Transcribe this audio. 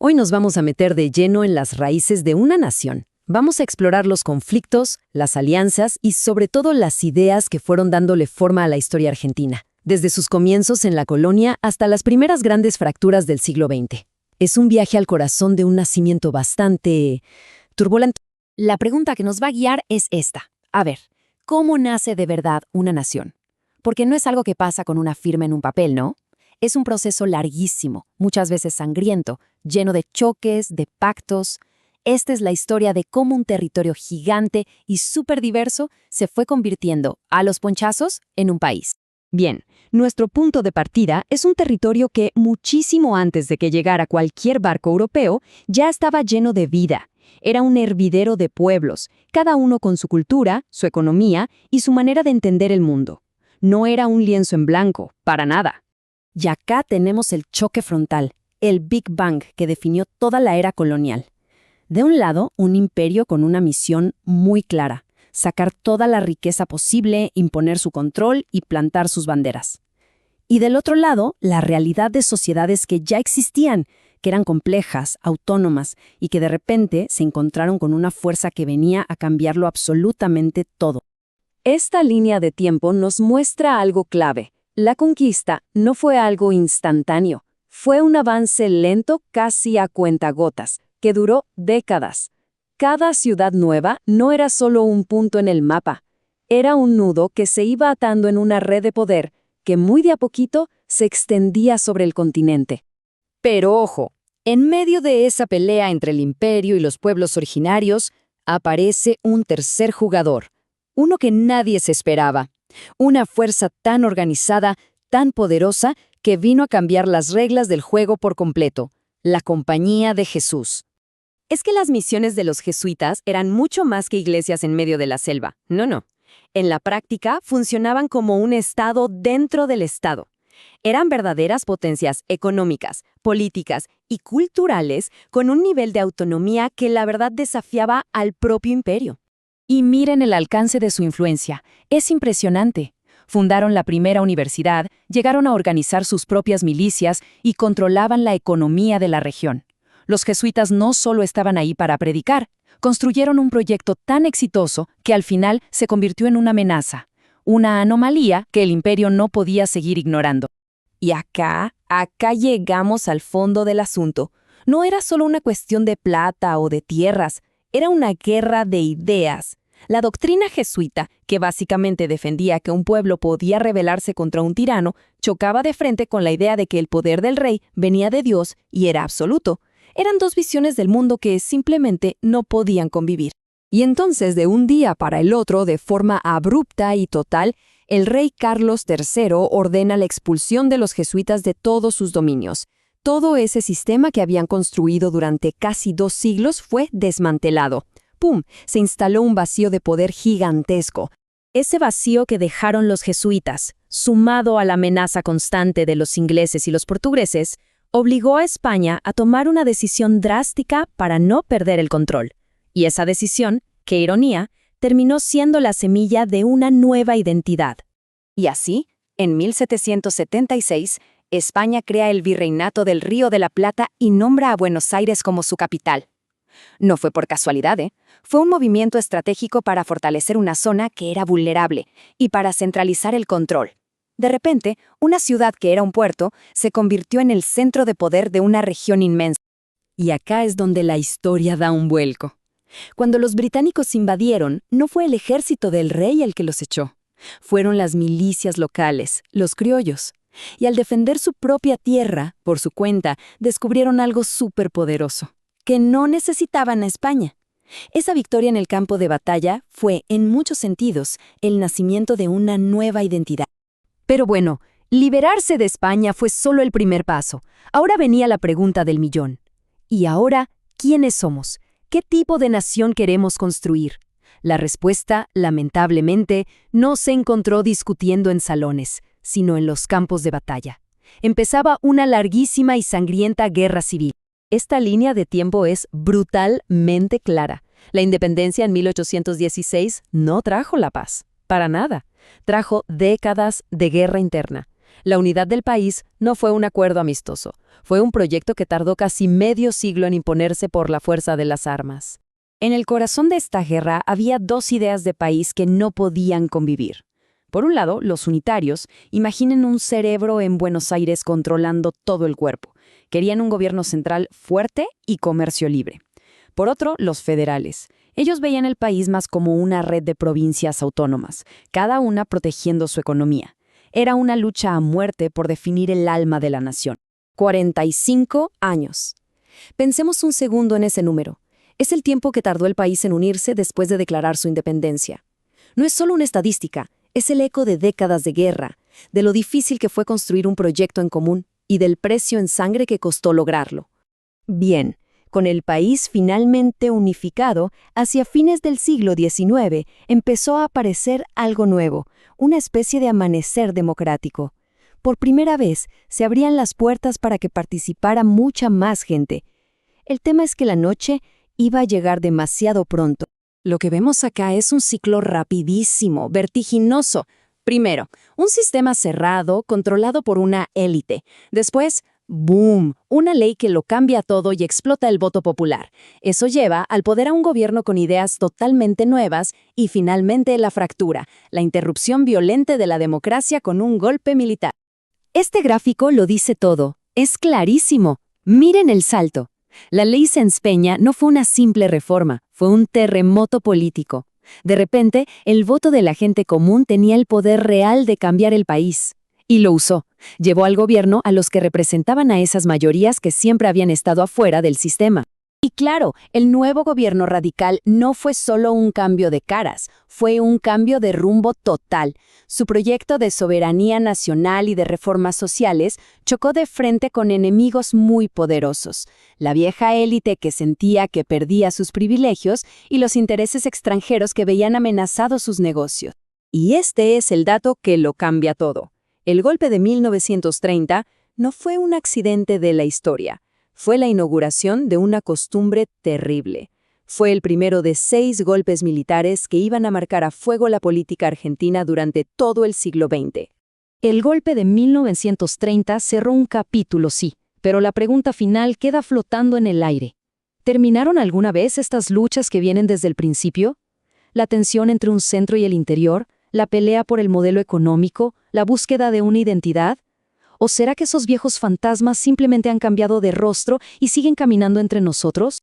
Hoy nos vamos a meter de lleno en las raíces de una nación. Vamos a explorar los conflictos, las alianzas y sobre todo las ideas que fueron dándole forma a la historia argentina, desde sus comienzos en la colonia hasta las primeras grandes fracturas del siglo XX. Es un viaje al corazón de un nacimiento bastante turbulento. La pregunta que nos va a guiar es esta. A ver, ¿cómo nace de verdad una nación? Porque no es algo que pasa con una firma en un papel, ¿no? Es un proceso larguísimo, muchas veces sangriento, lleno de choques, de pactos. Esta es la historia de cómo un territorio gigante y súper diverso se fue convirtiendo, a los ponchazos, en un país. Bien, nuestro punto de partida es un territorio que, muchísimo antes de que llegara cualquier barco europeo, ya estaba lleno de vida. Era un hervidero de pueblos, cada uno con su cultura, su economía y su manera de entender el mundo. No era un lienzo en blanco, para nada. Y acá tenemos el choque frontal, el Big Bang que definió toda la era colonial. De un lado, un imperio con una misión muy clara: sacar toda la riqueza posible, imponer su control y plantar sus banderas. Y del otro lado, la realidad de sociedades que ya existían, que eran complejas, autónomas y que de repente se encontraron con una fuerza que venía a cambiarlo absolutamente todo. Esta línea de tiempo nos muestra algo clave. La conquista no fue algo instantáneo, fue un avance lento casi a cuentagotas, que duró décadas. Cada ciudad nueva no era solo un punto en el mapa, era un nudo que se iba atando en una red de poder que muy de a poquito se extendía sobre el continente. Pero ojo, en medio de esa pelea entre el imperio y los pueblos originarios, aparece un tercer jugador, uno que nadie se esperaba. Una fuerza tan organizada, tan poderosa, que vino a cambiar las reglas del juego por completo: la Compañía de Jesús. Es que las misiones de los jesuitas eran mucho más que iglesias en medio de la selva. No. En la práctica funcionaban como un estado dentro del estado. Eran verdaderas potencias económicas, políticas y culturales con un nivel de autonomía que la verdad desafiaba al propio imperio. Y miren el alcance de su influencia. Es impresionante. Fundaron la primera universidad, llegaron a organizar sus propias milicias y controlaban la economía de la región. Los jesuitas no solo estaban ahí para predicar, construyeron un proyecto tan exitoso que al final se convirtió en una amenaza, una anomalía que el imperio no podía seguir ignorando. Y acá llegamos al fondo del asunto. No era solo una cuestión de plata o de tierras, era una guerra de ideas. La doctrina jesuita, que básicamente defendía que un pueblo podía rebelarse contra un tirano, chocaba de frente con la idea de que el poder del rey venía de Dios y era absoluto. Eran dos visiones del mundo que simplemente no podían convivir. Y entonces, de un día para el otro, de forma abrupta y total, el rey Carlos III ordena la expulsión de los jesuitas de todos sus dominios. Todo ese sistema que habían construido durante casi 2 siglos fue desmantelado. ¡Pum! Se instaló un vacío de poder gigantesco. Ese vacío que dejaron los jesuitas, sumado a la amenaza constante de los ingleses y los portugueses, obligó a España a tomar una decisión drástica para no perder el control. Y esa decisión, qué ironía, terminó siendo la semilla de una nueva identidad. Y así, en 1776, España crea el Virreinato del Río de la Plata y nombra a Buenos Aires como su capital. No fue por casualidad, Fue un movimiento estratégico para fortalecer una zona que era vulnerable y para centralizar el control. De repente, una ciudad que era un puerto se convirtió en el centro de poder de una región inmensa. Y acá es donde la historia da un vuelco. Cuando los británicos invadieron, no fue el ejército del rey el que los echó. Fueron las milicias locales, los criollos. Y al defender su propia tierra, por su cuenta, descubrieron algo superpoderoso, que no necesitaban a España. Esa victoria en el campo de batalla fue, en muchos sentidos, el nacimiento de una nueva identidad. Pero bueno, liberarse de España fue solo el primer paso. Ahora venía la pregunta del millón. ¿Y ahora quiénes somos? ¿Qué tipo de nación queremos construir? La respuesta, lamentablemente, no se encontró discutiendo en salones, sino en los campos de batalla. Empezaba una larguísima y sangrienta guerra civil. Esta línea de tiempo es brutalmente clara. La independencia en 1816 no trajo la paz, para nada. Trajo décadas de guerra interna. La unidad del país no fue un acuerdo amistoso, fue un proyecto que tardó casi medio siglo en imponerse por la fuerza de las armas. En el corazón de esta guerra había dos ideas de país que no podían convivir. Por un lado, los unitarios, imaginen un cerebro en Buenos Aires controlando todo el cuerpo. Querían un gobierno central fuerte y comercio libre. Por otro, los federales. Ellos veían el país más como una red de provincias autónomas, cada una protegiendo su economía. Era una lucha a muerte por definir el alma de la nación. 45 años. Pensemos un segundo en ese número. Es el tiempo que tardó el país en unirse después de declarar su independencia. No es solo una estadística, es el eco de décadas de guerra, de lo difícil que fue construir un proyecto en común y del precio en sangre que costó lograrlo. Bien, con el país finalmente unificado, hacia fines del siglo XIX empezó a aparecer algo nuevo, una especie de amanecer democrático. Por primera vez se abrían las puertas para que participara mucha más gente. El tema es que la noche iba a llegar demasiado pronto. Lo que vemos acá es un ciclo rapidísimo, vertiginoso. Primero, un sistema cerrado, controlado por una élite. Después, ¡boom!, una ley que lo cambia todo y explota el voto popular. Eso lleva al poder a un gobierno con ideas totalmente nuevas y finalmente la fractura, la interrupción violenta de la democracia con un golpe militar. Este gráfico lo dice todo. Es clarísimo. Miren el salto. La ley Sáenz Peña no fue una simple reforma, fue un terremoto político. De repente, el voto de la gente común tenía el poder real de cambiar el país. Y lo usó. Llevó al gobierno a los que representaban a esas mayorías que siempre habían estado afuera del sistema. Y claro, el nuevo gobierno radical no fue solo un cambio de caras, fue un cambio de rumbo total. Su proyecto de soberanía nacional y de reformas sociales chocó de frente con enemigos muy poderosos. La vieja élite que sentía que perdía sus privilegios y los intereses extranjeros que veían amenazados sus negocios. Y este es el dato que lo cambia todo. El golpe de 1930 no fue un accidente de la historia. Fue la inauguración de una costumbre terrible. Fue el primero de 6 golpes militares que iban a marcar a fuego la política argentina durante todo el siglo XX. El golpe de 1930 cerró un capítulo, sí, pero la pregunta final queda flotando en el aire. ¿Terminaron alguna vez estas luchas que vienen desde el principio? La tensión entre un centro y el interior, la pelea por el modelo económico, la búsqueda de una identidad. ¿O será que esos viejos fantasmas simplemente han cambiado de rostro y siguen caminando entre nosotros?